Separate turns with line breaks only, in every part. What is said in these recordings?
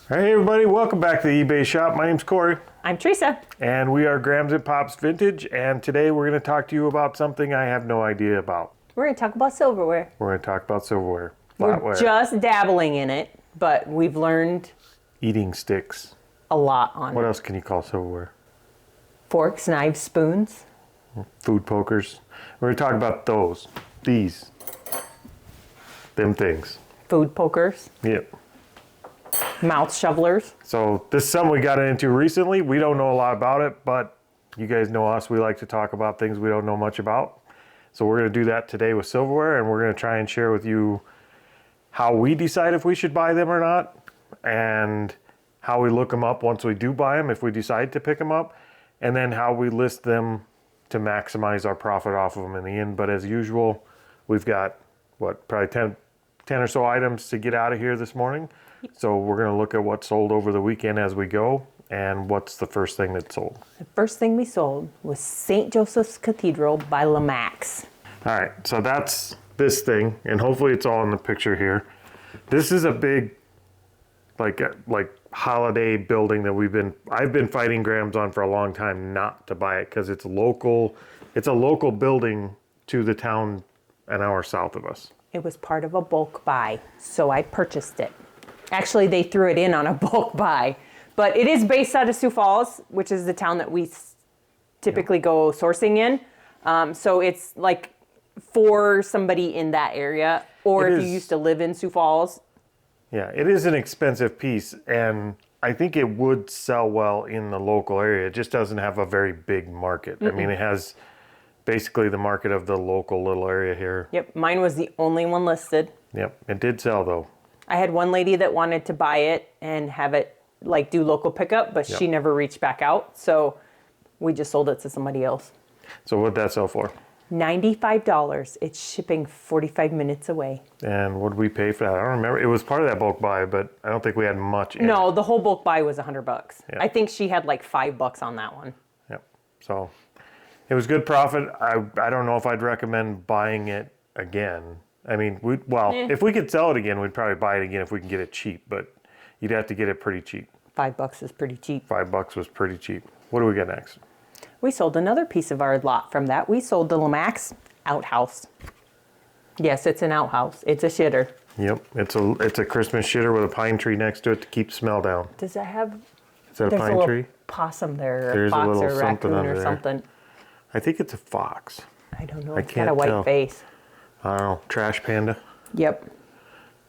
Hey everybody, welcome back to the eBay shop. My name's Corey.
I'm Teresa.
And we are Grams and Pops Vintage, and today we're going to talk to you about something I have no idea about.
We're going to talk about silverware.
We're going to talk about silverware.
We're
Flatware.
just dabbling in it, but we've learned
Eating sticks.
a lot on
What
it.
else can you call silverware?
Forks, knives, spoons.
Food pokers. We're going to talk about those. These. Them things.
Food pokers.
Yep.
Mouth shovelers.
So this is something we got into recently. We don't know a lot about it, but you guys know us. We like to talk about things we don't know much about. So we're going to do that today with silverware, and we're going to try and share with you how we decide if we should buy them or not, and how we look them up once we do buy them, if we decide to pick them up, and then how we list them to maximize our profit off of them in the end. But as usual, we've got, probably 10 or so items to get out of here this morning. So we're going to look at what sold over the weekend as we go, and what's the first thing that sold.
The first thing we sold was St. Joseph's Cathedral by Lamax.
All right, so that's this thing, and hopefully it's all in the picture here. This is a big, like holiday building that I've been fighting Grams on for a long time not to buy it because it's local. It's a local building to the town an hour south of us.
It was part of a bulk buy, so I purchased it. Actually, they threw it in on a bulk buy, but it is based out of Sioux Falls, which is the town that we typically go sourcing in. So it's like for somebody in that area, or if you used to live in Sioux Falls.
Yeah, it is an expensive piece, and I think it would sell well in the local area. It just doesn't have a very big market. I mean, it has basically the market of the local little area here.
Yep, mine was the only one listed.
Yep, it did sell though.
I had one lady that wanted to buy it and have it like do local pickup, but she never reached back out. So we just sold it to somebody else.
So what'd that sell for?
$95. It's shipping 45 minutes away.
And what did we pay for that? I don't remember. It was part of that bulk buy, but I don't think we had much in
No,
it.
the whole bulk buy was $100.
Yeah.
I think she had like $5 on that one.
Yep. So it was good profit. I don't know if I'd recommend buying it again. I mean, if we could sell it again, we'd probably buy it again if we can get it cheap, but you'd have to get it pretty cheap.
$5 is pretty cheap.
$5 was pretty cheap. What do we got next?
We sold another piece of our lot from that. We sold the Lamax outhouse. Yes, it's an outhouse. It's a shitter.
Yep, it's a Christmas shitter with a pine tree next to it to keep smell down.
Does that have?
Is that a
There's
pine
a little
tree?
possum there, or
There's
a
a
fox
little
or a
something
raccoon
under
or
there.
something.
I think it's a fox.
I don't know.
I
It's got
can't
a white
tell.
face.
I don't know, trash panda.
Yep.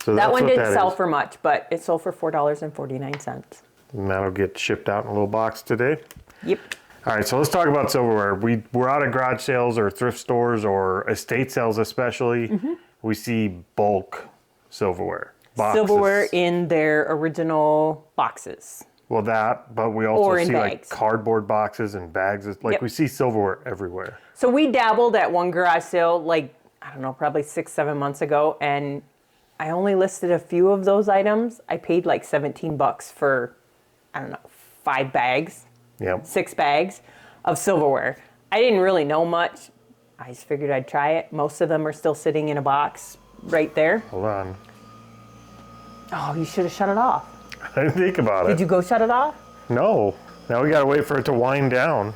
So
That
that's
one
what
didn't
that
sell
is.
for much, but it sold for $4.49.
And that'll get shipped out in a little box today.
Yep.
All right, so let's talk about silverware. We're out of garage sales or thrift stores or estate sales especially. We see bulk silverware. Boxes.
Silverware in their original boxes.
Well, that, but we
Or
also
in
see like
bags.
cardboard boxes and bags. Like
Yep.
we see silverware everywhere.
So we dabbled at one garage sale, like, I don't know, probably 6-7 months ago, and I only listed a few of those items. I paid like $17 for, I don't know, 5 bags.
Yep.
6 bags of silverware. I didn't really know much. I just figured I'd try it. Most of them are still sitting in a box right there.
Hold on.
Oh, you should have shut it off.
I didn't think about it.
Did you go shut it off?
No. Now we gotta wait for it to wind down.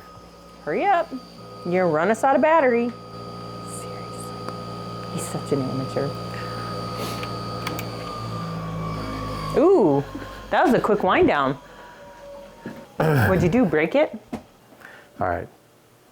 Hurry up. You're run us out of battery. Seriously. He's such an amateur. Ooh, that was a quick wind down. What'd you do, break it?
All right.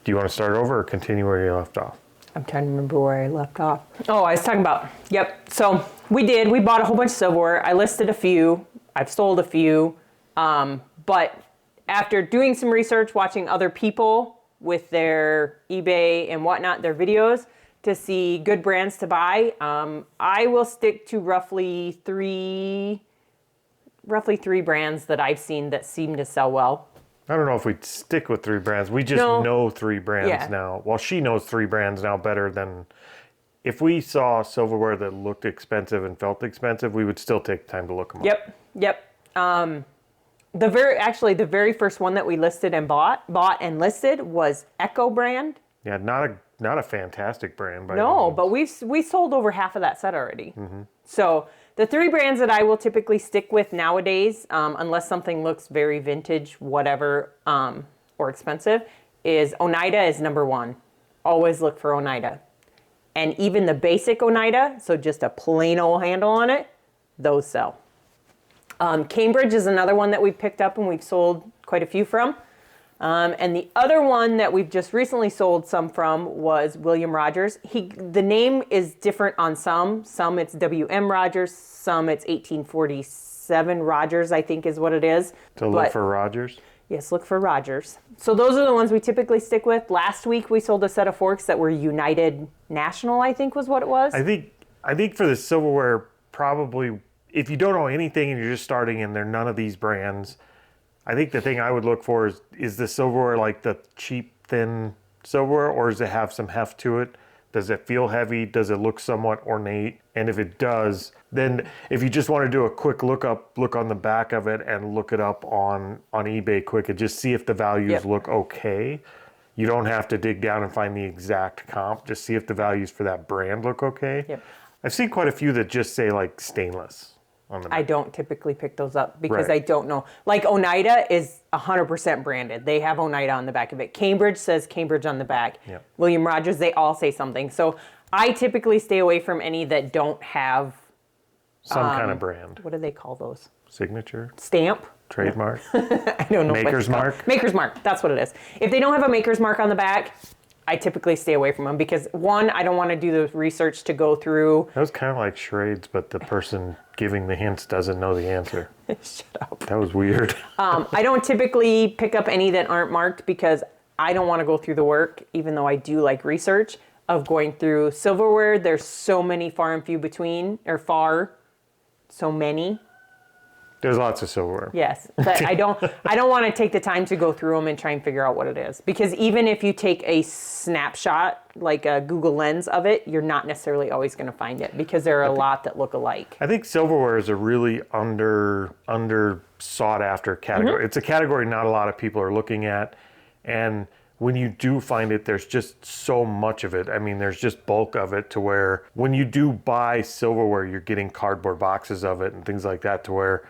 Do you want to start over or continue where you left off?
I'm trying to remember where I left off. Oh, I was talking about, yep. So we bought a whole bunch of silverware. I listed a few. I've sold a few. But after doing some research, watching other people with their eBay and whatnot, their videos, to see good brands to buy, I will stick to roughly three brands that I've seen that seem to sell well.
I don't know if we'd stick with 3 brands. We just know 3 brands now. Well, she knows 3 brands now better than... If we saw silverware that looked expensive and felt expensive, we would still take time to look them up.
Yep. The very first one that we listed and bought and listed was Echo brand.
Yeah, not a fantastic brand by
No,
any
but we sold over half of that set already. So The 3 brands that I will typically stick with nowadays, unless something looks very vintage, whatever, or expensive, is Oneida is number 1. Always look for Oneida. And even the basic Oneida, so just a plain old handle on it, those sell. Cambridge is another one that we've picked up and we've sold quite a few from. And the other one that we've just recently sold some from was William Rogers. The name is different on some. Some it's W.M. Rogers, some it's 1847 Rogers, I think is what it is.
So look for Rogers? Yes,
look for Rogers. So those are the ones we typically stick with. Last week we sold a set of forks that were United National, I think was what it was.
I think for the silverware, probably, if you don't know anything and you're just starting and they're none of these brands, I think the thing I would look for is the silverware like the cheap, thin silverware, or does it have some heft to it? Does it feel heavy? Does it look somewhat ornate? And if it does, then if you just want to do a quick look on the back of it and look it up on eBay quick and just see if the values look okay. You don't have to dig down and find the exact comp. Just see if the values for that brand look okay.
Yep.
I've seen quite a few that just say like stainless on the back.
I don't typically pick those up because I don't know. Like Oneida is 100% branded. They have Oneida on the back of it. Cambridge says Cambridge on the back.
Yep.
William Rogers, they all say something. So I typically stay away from any that don't have
some kind of brand.
What do they call those?
Signature?
Stamp?
Trademark?
I don't know.
Maker's mark?
Maker's mark. That's what it is. If they don't have a maker's mark on the back, I typically stay away from them because, one, I don't want to do the research to go through.
That was kind of like charades, but the person giving the hints doesn't know the answer.
Shut up.
That was weird.
I don't typically pick up any that aren't marked because I don't want to go through the work, even though I do like research, of going through silverware. There's so many far and few between, so many.
There's lots of silverware.
Yes, but I don't want to take the time to go through them and try and figure out what it is. Because even if you take a snapshot, like a Google Lens of it, you're not necessarily always going to find it because there are a lot that look alike.
I think silverware is a really under sought after category. Mm-hmm. It's a category not a lot of people are looking at, and when you do find it, there's just so much of it. I mean, there's just bulk of it to where when you do buy silverware, you're getting cardboard boxes of it and things like that to where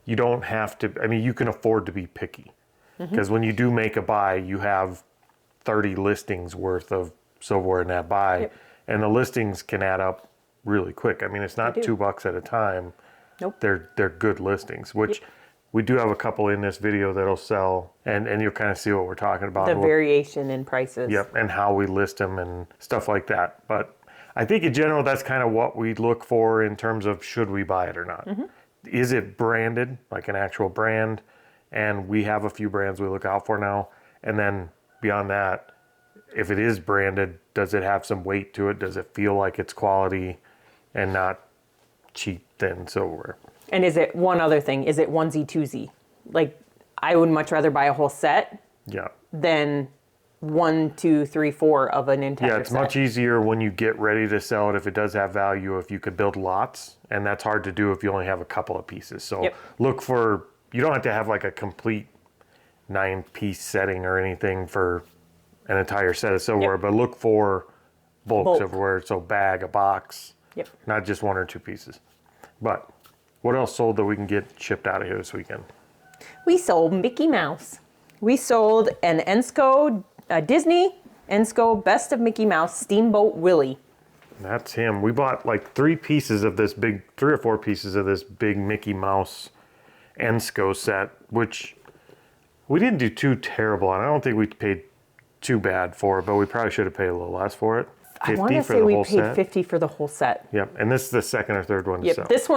you don't have to, I mean, you can afford to be picky. Because when you do make a buy, you have 30 listings worth of silverware in that buy. Yep. And the listings can add up really quick. I mean, it's not $2 at a time.
Nope.
They're good listings, which we do have a couple in this video that'll sell, and you'll kind of see what we're talking about.
The variation in prices.
Yep, and how we list them and stuff like that. But I think in general, that's kind of what we look for in terms of should we buy it or not. Mm-hmm. Is it branded, like an actual brand? And we have a few brands we look out for now. And then beyond that, if it is branded, does it have some weight to it? Does it feel like it's quality and not cheap, thin silverware?
And is it, one other thing, is it onesie, twosie? Like, I would much rather buy a whole set than 1, 2, 3, 4 of an entire set.
Yeah, it's much easier when you get ready to sell it, if it does have value, if you could build lots. And that's hard to do if you only have a couple of pieces. So look for, you don't have to have like a complete 9-piece setting or anything for an entire set of silverware, but look for bulk silverware. So bag, a box, not just 1 or 2 pieces. But what else sold that we can get shipped out of here this weekend?
We sold Mickey Mouse. We sold an Ensco, Disney Ensco Best of Mickey Mouse Steamboat Willie.
That's him. We bought like 3 or 4 pieces of this big Mickey Mouse Ensco set, which we didn't do too terrible on. I don't think we paid too bad for it, but we probably should have paid a little less for it.
I want to say we paid $50 for the whole set.
Yep, and this is the second or third one to sell.
This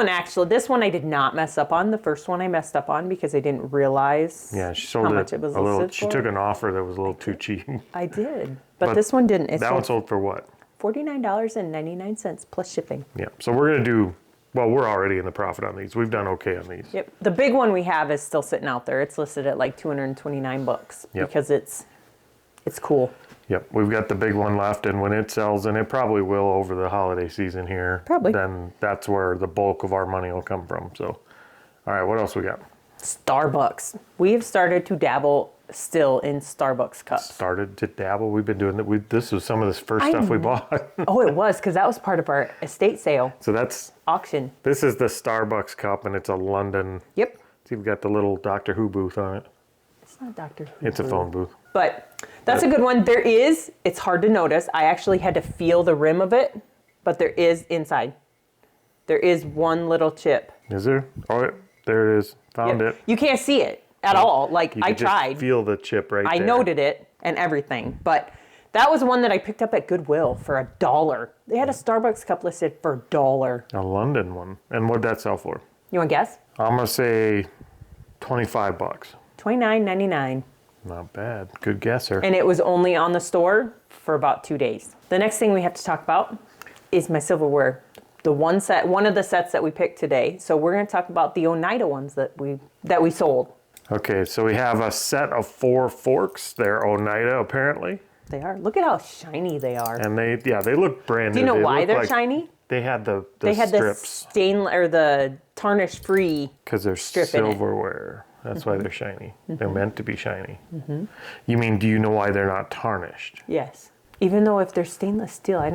one I did not mess up on. The first one I messed up on because I didn't realize
she sold
how much it was listed
She took an offer that was a little too cheap.
I did, but this one didn't.
That one sold for what?
$49.99 plus shipping.
Yeah, so we're going to do, well, we're already in the profit on these. We've done okay on these.
Yep, the big one we have is still sitting out there. It's listed at like $229 because it's cool.
Yep, we've got the big one left, and when it sells, and it probably will over the holiday season here, then that's where the bulk of our money will come from. So, all right, what else we got?
Starbucks. We've started to dabble still in Starbucks cups.
Started to dabble. We've been doing that. This was some of the first stuff we bought.
Oh, it was, because that was part of our estate sale
So that's,
auction.
this is the Starbucks cup, and it's a London.
Yep.
See, we've got the little Doctor Who booth on it.
It's not Dr. Who.
It's a phone booth.
But that's a good one. It's hard to notice. I actually had to feel the rim of it, but there is inside. There is one little chip.
Is there? Oh, there it is. Found
Yep.
it.
You can't see it at all. Like,
You
I
could just
tried.
feel the chip right
I
there.
noted it and everything, but that was one that I picked up at Goodwill for $1. They had a Starbucks cup listed for $1.
A London one. And what'd that sell for?
You want to guess?
I'm gonna say $25.
$29.99.
Not bad. Good guesser.
And it was only on the store for about 2 days. The next thing we have to talk about is my silverware. One of the sets that we picked today. So we're going to talk about the Oneida ones that we sold.
Okay, so we have a set of 4 forks. They're Oneida apparently.
They are. Look at how shiny they are.
And they look brand new.
Do you know
They
why
look
they're
like
shiny?
They had the
They had the
strips
stain or the tarnish free.
because they're
strip in it.
silverware. That's why they're shiny. They're meant to be shiny. You mean, do you know why they're not tarnished?
Yes. Even though if they're stainless steel, I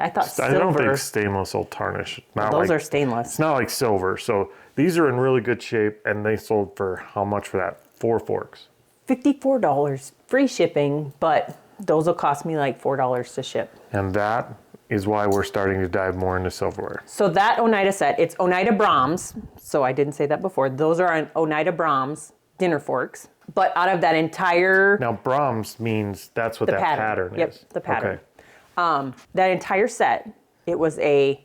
thought silver.
I don't think stainless will tarnish. Not
Those
like,
are stainless.
It's not like silver. So these are in really good shape, and they sold for how much for that? 4 forks.
$54, free shipping, but those will cost me like $4 to ship.
And that is why we're starting to dive more into silverware.
So that Oneida set, it's Oneida Brahms. So I didn't say that before. Those are an Oneida Brahms dinner forks. But out of that entire
Now, Brahms means that's what
The
that
pattern.
pattern
Yep,
is.
the pattern.
Okay.
that entire set, it was a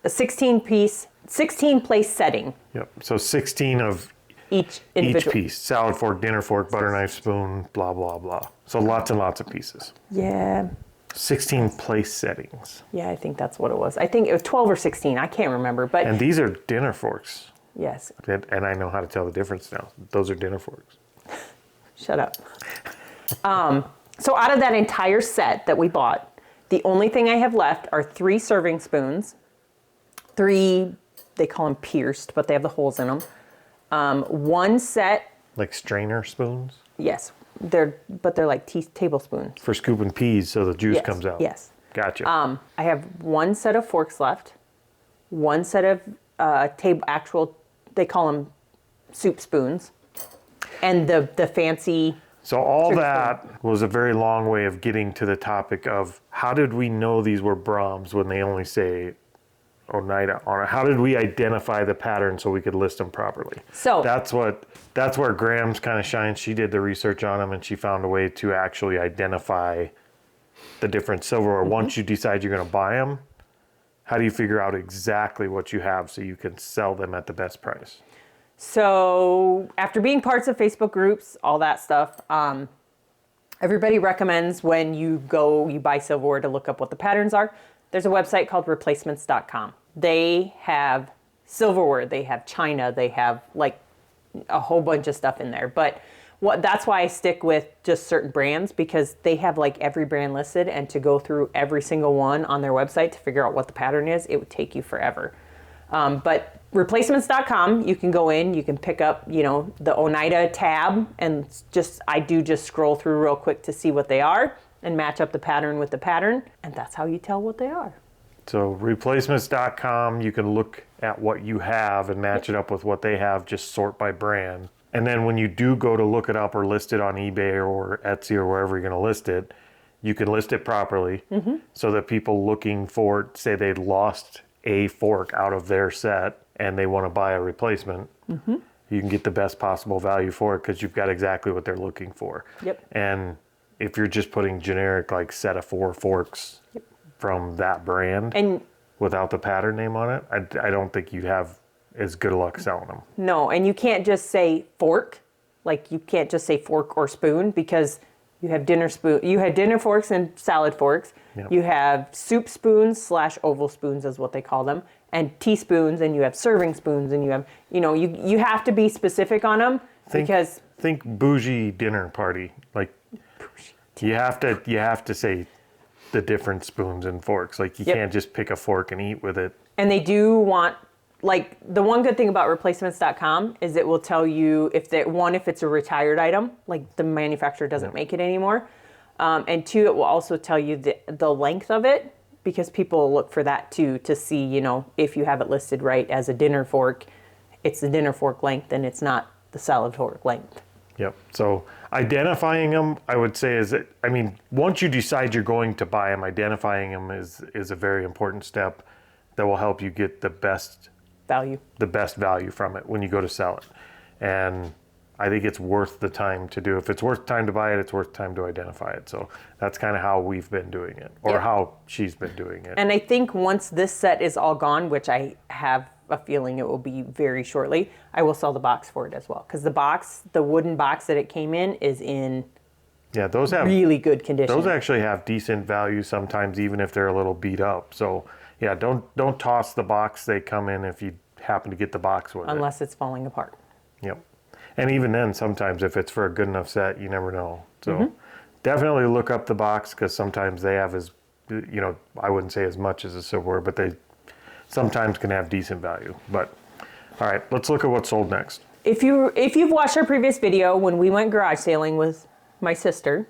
16 place setting.
Yep. So 16 of
Each
each
individual.
piece. Salad fork, dinner fork, butter knife, spoon, blah, blah, blah. So lots and lots of pieces.
Yeah.
16 place settings.
Yeah, I think that's what it was. I think it was 12 or 16. I can't remember, but
And these are dinner forks.
yes.
And I know how to tell the difference now. Those are dinner forks.
Shut up. So out of that entire set that we bought, the only thing I have left are 3 serving spoons. 3, they call them pierced, but they have the holes in them. 1 set,
Like strainer spoons
yes, they're like tablespoons.
for scooping peas so the juice
Yes,
comes out.
yes.
Gotcha.
I have 1 set of forks left, 1 set of actual, they call them soup spoons, and the fancy.
So all
Sure,
that was a very long way of getting to the topic of how did we know these were Brahms when they only say Oneida on it? How did we identify the pattern so we could list them properly?
So
That's where Graham's kind of shines. She did the research on them and she found a way to actually identify the different silverware. Once you decide you're going to buy them, how do you figure out exactly what you have so you can sell them at the best price?
So after being parts of Facebook groups, all that stuff, everybody recommends when you buy silverware to look up what the patterns are. There's a website called replacements.com. They have silverware, they have china, they have like a whole bunch of stuff in there. But that's why I stick with just certain brands, because they have like every brand listed, and to go through every single one on their website to figure out what the pattern is, it would take you forever. But replacements.com, you can go in, you can pick up, the Oneida tab, and I just scroll through real quick to see what they are and match up the pattern with the pattern, and that's how you tell what they are.
So replacements.com, you can look at what you have and match it up with what they have, just sort by brand. And then when you do go to look it up or list it on eBay or Etsy or wherever you're going to list it, you can list it properly so that people looking for, say they lost a fork out of their set and they want to buy a replacement, you can get the best possible value for it because you've got exactly what they're looking for.
Yep.
And if you're just putting generic like set of 4 forks from that brand
And
without the pattern name on it, I don't think you'd have as good a luck selling them.
no, and you can't just say fork, like you can't just say fork or spoon, because you have dinner forks and salad forks.
Yep.
You have soup spoons / oval spoons is what they call them, and teaspoons, and you have serving spoons, and you have, you have to be specific on them because
Think bougie dinner party. Like you have to say the different spoons and forks. Like you
Yep.
can't just pick a fork and eat with it.
and they do want like the one good thing about replacements.com is it will tell you if it's a retired item, like the manufacturer doesn't make it anymore. And two, it will also tell you the length of it, because people will look for that too, to see, you know, if you have it listed right as a dinner fork, it's the dinner fork length and it's not the salad fork length.
Yep. So identifying them, I would say, once you decide you're going to buy them, identifying them is a very important step that will help you get the best value from it when you go to sell it. And I think it's worth the time to do. If it's worth time to buy it, it's worth time to identify it. So that's kind of how we've been doing it, or how she's been doing it.
And I think once this set is all gone, which I have a feeling it will be very shortly, I will sell the box for it as well. Because the wooden box that it came in is in
those have
really good condition.
Those actually have decent value sometimes, even if they're a little beat up. So yeah, don't toss the box they come in if you happen to get the box with it.
Unless it's falling apart.
Yep. And even then, sometimes if it's for a good enough set, you never know. So definitely look up the box, because sometimes they have I wouldn't say as much as a silverware, but they sometimes can have decent value. But all right, let's look at what sold next.
If you've watched our previous video when we went garage sailing with my sister,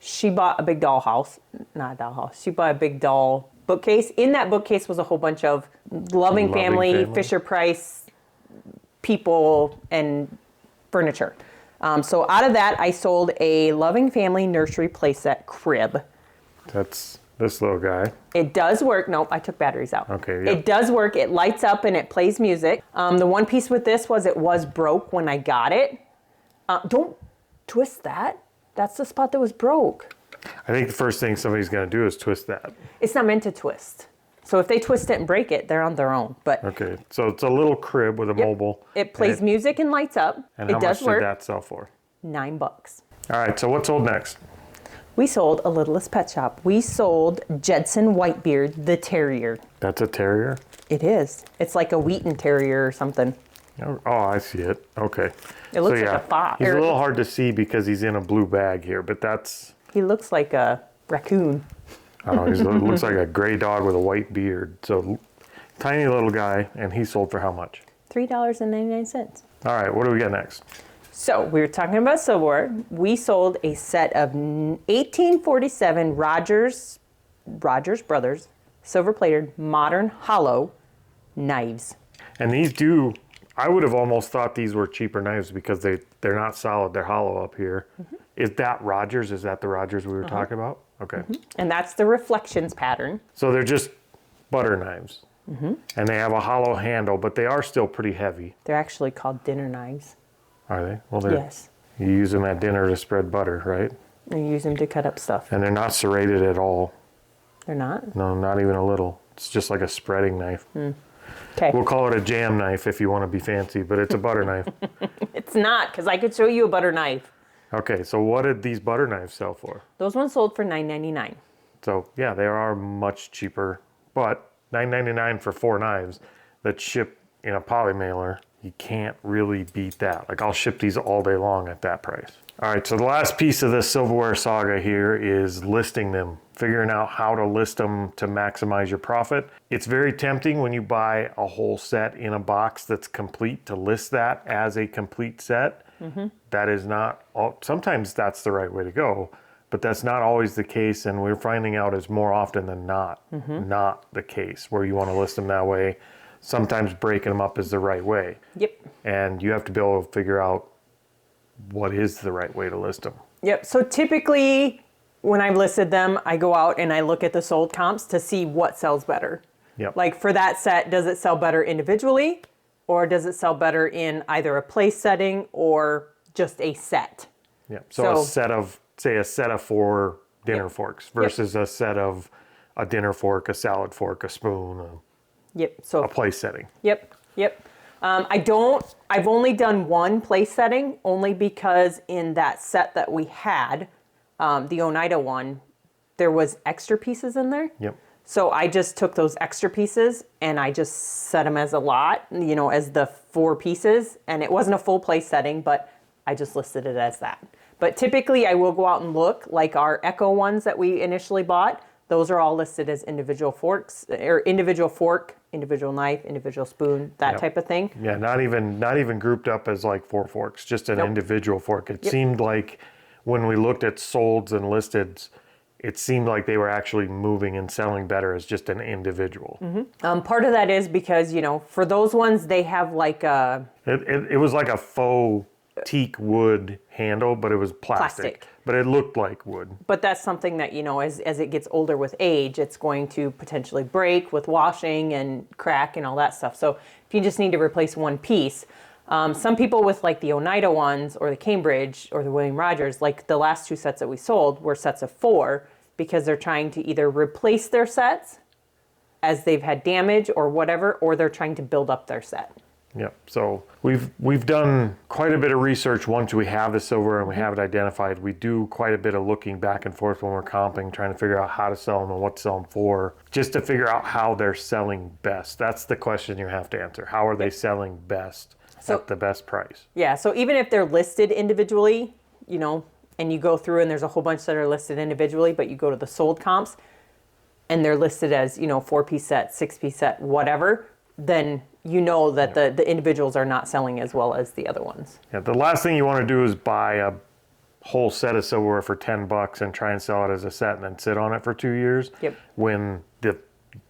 she bought a big she bought a big doll bookcase. In that bookcase was a whole bunch of Loving Family, Fisher Price people and furniture. So out of that, I sold a Loving Family nursery playset crib.
That's this little guy.
It does work. Nope, I took batteries out.
Okay. Yep.
It does work. It lights up and it plays music. The one piece with this was it was broke when I got it. Don't twist that. That's the spot that was broke.
I think the first thing somebody's going to do is twist that.
It's not meant to twist. So if they twist it and break it, they're on their own. But
okay, so it's a little crib with a mobile.
It plays music and lights up.
And
it
how
does
much
work.
did that sell for?
$9.
All right, so what sold next?
We sold a Littlest Pet Shop. We sold Jedson Whitebeard, the terrier.
That's a terrier?
It is. It's like a Wheaton Terrier or something.
Oh, I see it. Okay.
It looks like a fox.
He's a little hard to see because he's in a blue bag here, but that's...
He looks like a raccoon.
I don't know, he looks like a gray dog with a white beard. So tiny little guy, and he sold for how much?
$3.99.
All right, what do we got next?
So we were talking about silverware. We sold a set of 1847 Rogers Brothers silver-plated modern hollow knives.
And these I would have almost thought these were cheaper knives because they're not solid, they're hollow up here. Is that Rogers? Is that the Rogers we were talking about? Okay.
And that's the reflections pattern.
So they're just butter knives. And they have a hollow handle, but they are still pretty heavy.
They're actually called dinner knives.
Are they? Well,
Yes.
You use them at dinner to spread butter, right?
And you use them to cut up stuff.
And they're not serrated at all.
They're not?
No, not even a little. It's just like a spreading knife.
Okay.
We'll call it a jam knife if you want to be fancy, but it's a butter knife.
It's not, because I could show you a butter knife.
Okay, so what did these butter knives sell for?
Those ones sold for $9.99.
So yeah, they are much cheaper, but $9.99 for 4 knives that ship in a poly mailer, you can't really beat that. Like, I'll ship these all day long at that price. All right, so the last piece of this silverware saga here is listing them, figuring out how to list them to maximize your profit. It's very tempting when you buy a whole set in a box that's complete to list that as a complete set. That is not, sometimes that's the right way to go, but that's not always the case, and we're finding out is more often than not, not the case where you want to list them that way. Sometimes breaking them up is the right way.
Yep.
And you have to be able to figure out what is the right way to list them.
Yep. So typically when I've listed them, I go out and I look at the sold comps to see what sells better.
Yep.
Like for that set, does it sell better individually, or does it sell better in either a place setting or just a set?
Yep. So a set of, say a set of 4 dinner forks versus a set of a dinner fork, a salad fork, a spoon,
So
a place setting.
Yep. I've only done one place setting, only because in that set that we had, the Oneida one, there was extra pieces in there.
Yep.
So I just took those extra pieces and I just set them as a lot, as the 4 pieces. And it wasn't a full place setting, but I just listed it as that. But typically I will go out and look, like our Echo ones that we initially bought. Those are all listed as individual forks, or individual fork individual knife, individual spoon, that
Yep.
type of thing.
Yeah, not even grouped up as like 4 forks, just an
Nope.
individual fork. It
Yep.
seemed like when we looked at solds and listeds, it seemed like they were actually moving and selling better as just an individual.
Part of that is because, you know, for those ones, they have like a
It was like a faux teak wood handle, but it was plastic. But it looked like wood.
but that's something that, you know, as it gets older with age, it's going to potentially break with washing and crack and all that stuff. So if you just need to replace one piece, some people with like the Oneida ones or the Cambridge or the William Rogers, like the last 2 sets that we sold were sets of 4 because they're trying to either replace their sets as they've had damage or whatever, or they're trying to build up their set.
Yep. So we've done quite a bit of research once we have the silver and we have it identified. We do quite a bit of looking back and forth when we're comping, trying to figure out how to sell them and what to sell them for, just to figure out how they're selling best. That's the question you have to answer. How are they selling best at the best price?
Yeah, so even if they're listed individually, you know, and you go through and there's a whole bunch that are listed individually, but you go to the sold comps and they're listed as, you know, 4-piece set, 6-piece set, whatever, then you know that the individuals are not selling as well as the other ones.
Yeah, the last thing you want to do is buy a whole set of silverware for $10 and try and sell it as a set and then sit on it for 2 years.
Yep.
When the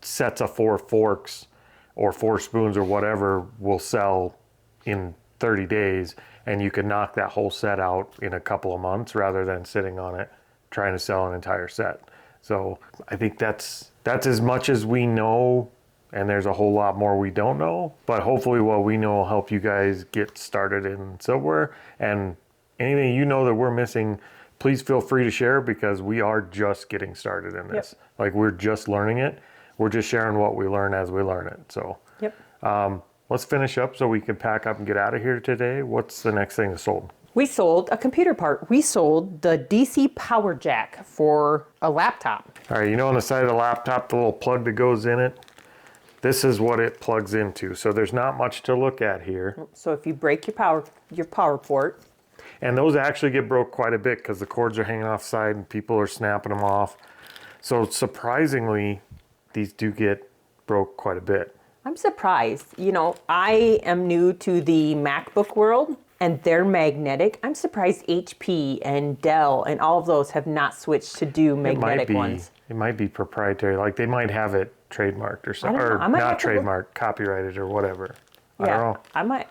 sets of 4 forks or 4 spoons or whatever will sell in 30 days and you can knock that whole set out in a couple of months rather than sitting on it trying to sell an entire set. So I think that's as much as we know, and there's a whole lot more we don't know, but hopefully what we know will help you guys get started in silverware. And anything you know that we're missing, please feel free to share, because we are just getting started in this.
Yep.
Like, we're just learning it. We're just sharing what we learn as we learn it. So let's finish up so we can pack up and get out of here today. What's the next thing that's sold?
We sold a computer part. We sold the DC power jack for a laptop.
All right, you know on the side of the laptop, the little plug that goes in it, this is what it plugs into. So there's not much to look at here.
So if you break your power port,
and those actually get broke quite a bit because the cords are hanging off the side and people are snapping them off. So surprisingly, these do get broke quite a bit.
I'm surprised. You know, I am new to the MacBook world and they're magnetic. I'm surprised HP and Dell and all of those have not switched to do magnetic ones.
It might be proprietary. Like, they might have it trademarked or something, or not trademarked, copyrighted or whatever.
Yeah,
I don't know.
I might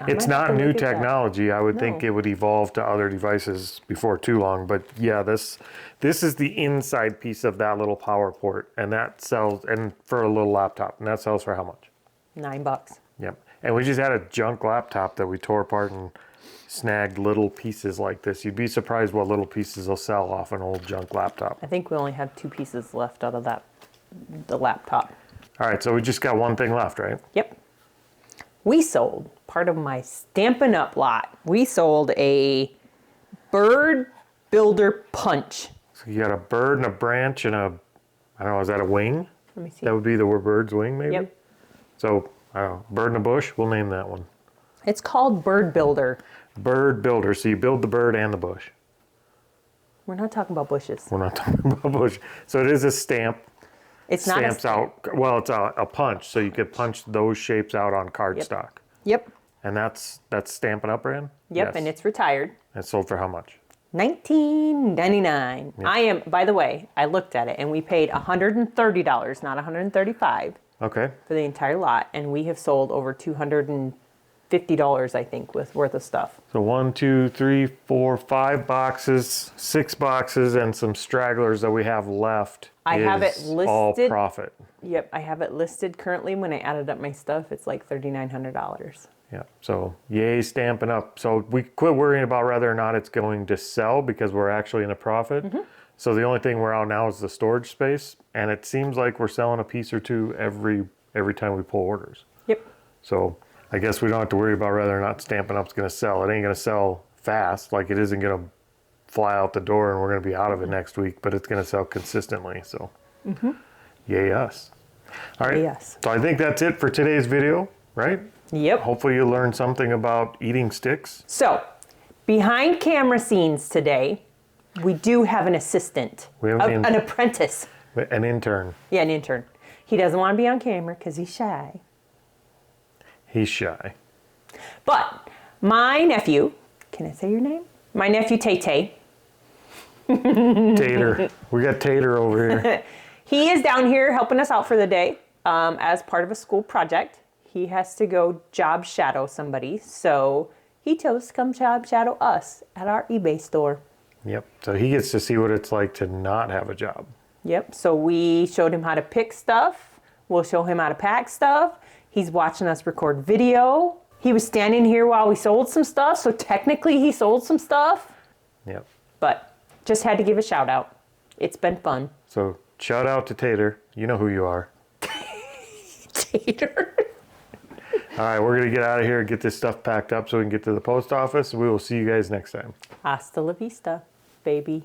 It's
have
not
to
new
look at that.
technology. I would think
No.
it would evolve to other devices before too long. But yeah, this is the inside piece of that little power port, and that sells, and for a little laptop, and that sells for how much?
$9.
Yep. And we just had a junk laptop that we tore apart and snagged little pieces like this. You'd be surprised what little pieces will sell off an old junk laptop.
I think we only have 2 pieces left out of the laptop.
All right, so we just got one thing left, right?
Yep. We sold part of my Stampin' Up lot. We sold a bird builder punch.
So you got a bird and a branch and a, I don't know, is that a wing?
Let me see.
That would be the bird's wing, maybe?
Yep.
So, I don't know, bird in a bush, we'll name that one.
It's called Bird Builder.
Bird builder, so you build the bird and the bush.
We're not talking about bushes.
We're not talking about bush. So it is a stamp.
It's not a
Stamps out, well, it's a punch, so you could punch those shapes out on cardstock.
Yep.
And that's Stampin' Up brand?
Yep,
Yes.
and it's retired.
It sold for how much?
$19.99. I am, by the way, I looked at it and we paid $130, not $135
Okay.
for the entire lot, and we have sold over $250, I think, worth of stuff.
So 1, 2, 3, 4, 5 boxes, 6 boxes, and some stragglers that we have left.
I have it
All
listed.
profit.
Yep, I have it listed currently. When I added up my stuff, it's like $3,900.
Yeah. So yay, Stampin' Up. So we quit worrying about whether or not it's going to sell because we're actually in a profit.
Mm-hmm.
So the only thing we're out now is the storage space, and it seems like we're selling a piece or two every time we pull orders.
Yep.
So I guess we don't have to worry about whether or not Stampin' Up's going to sell. It ain't going to sell fast. Like, it isn't going to fly out the door and we're going to be out of it next week, but it's going to sell consistently. So yay us. All right.
Yay us.
So I think that's it for today's video, right?
Yep.
Hopefully you learned something about eating sticks.
So, behind camera scenes today, we do have an assistant.
We have
an apprentice.
an intern.
Yeah, an intern. He doesn't want to be on camera because he's shy.
He's shy.
But my nephew, can I say your name? My nephew Tay.
Tater. We got Tater over here.
He is down here helping us out for the day as part of a school project. He has to go job shadow somebody. So he chose to come job shadow us at our eBay store.
Yep. So he gets to see what it's like to not have a job.
Yep. So we showed him how to pick stuff. We'll show him how to pack stuff. He's watching us record video. He was standing here while we sold some stuff. So technically he sold some stuff.
Yep.
But just had to give a shout out. It's been fun.
So shout out to Tater. You know who you are.
Tater.
All right, we're going to get out of here and get this stuff packed up so we can get to the post office. We will see you guys next time.
Hasta la vista, baby.